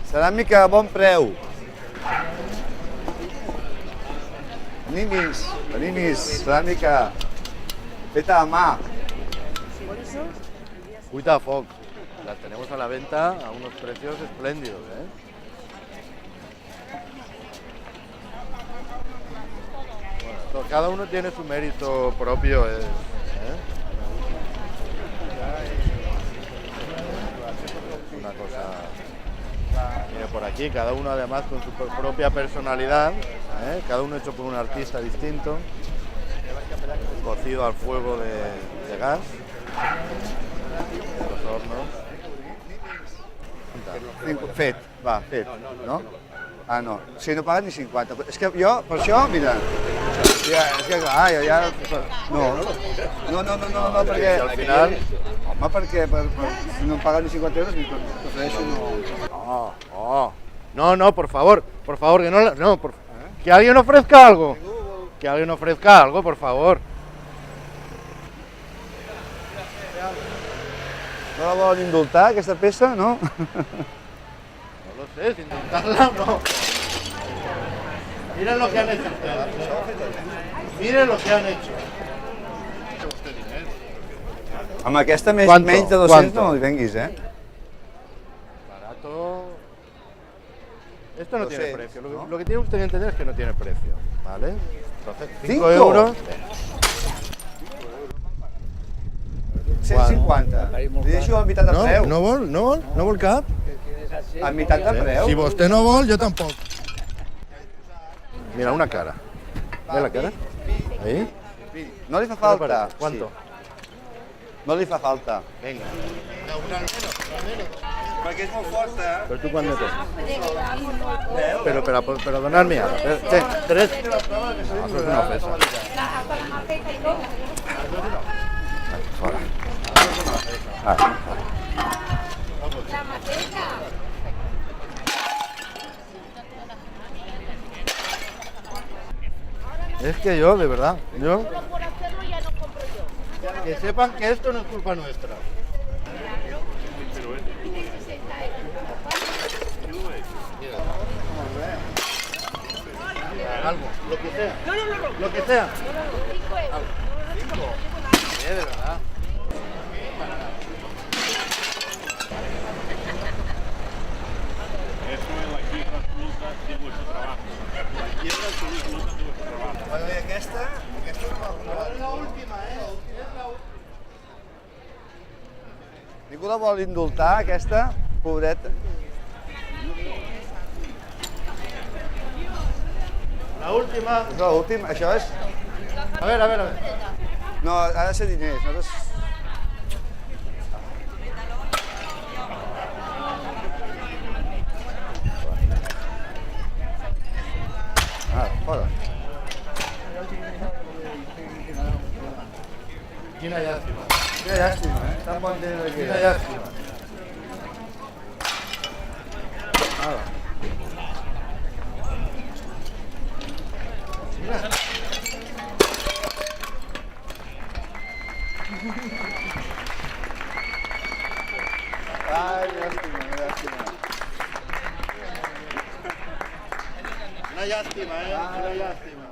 Ceràmica a bon preu. Paninis, ceràmica feta a mà. Cuita a foc. Las tenemos a la venta a unos precios espléndidos, ¿eh? Bueno, cada uno tiene su mérito propio, ¿eh? Una cosa... Mira, por aquí, cada uno además con su propia personalidad, ¿eh? Cada uno hecho por un artista distinto, cocido al fuego de gas, los hornos. Fet, va, fet, no? Ah, no, si no paguen ni 50. És que jo, per això, mira, ja, és que clar, jo ja... No, perquè... Al final... Home, perquè si no em paguen ni 50 euros, prefereixo no... No, por favor, que no, que alguien ofrezca algo. Que alguien ofrezca algo, por favor. No la volen indultar, aquesta peça, no? No lo sé, sin indultarla no. Miren lo que han hecho ustedes. Miren lo que han hecho. Amb aquesta menys de 200 no li venguis, eh? Barato. Esto no tiene 200, precio. ¿no? Lo que tiene usted que entender es que no tiene precio, ¿vale? Entonces, 5 ¿Cinco? euros. 150. Li deixo a meitat de preu. No vol cap? A meitat de preu. Si vostè no vol, yo tampoco. Mira, una cara. ¿Ve la cara? Ahí. No li fa falta. ¿Cuánto? Sí. No li fa falta. Venga. Perquè és molt forta, eh? Pero tú cuándo te... Pero donarme algo. Tres. No, eso es una ofensa. Fora. Es que yo, de verdad, que sepan que esto no es culpa nuestra. Algo, lo que sea. Lo que sea. De verdad. Eso es la quiebra absoluta de vuestro trabajo. La quiebra absoluta de vuestro trabajo. Bueno, i aquesta no m'ha comprovat. Es la última, Ningú la vol indultar, aquesta, pobreta. La última. És l'últim, això és... A ver. No, ha de ser diners. Nosaltres... Fora. Quina llàstima. Quina llàstima, eh? Tan bon temps aquí. Quina llàstima. Ai, llàstima. Una llàstima, una llàstima.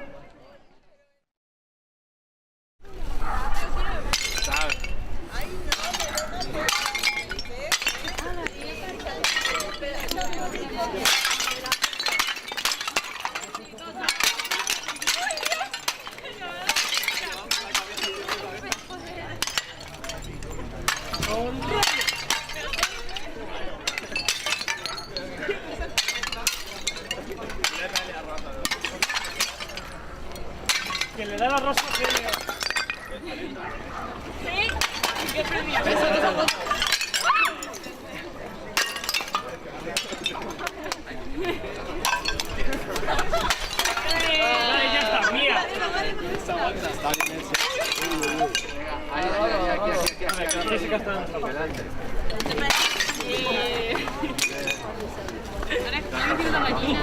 Que le da la rosa que le... ¿Sí? ¿Qué premio? Ya está, mía. Jessica está delante. Ahora que una gallina,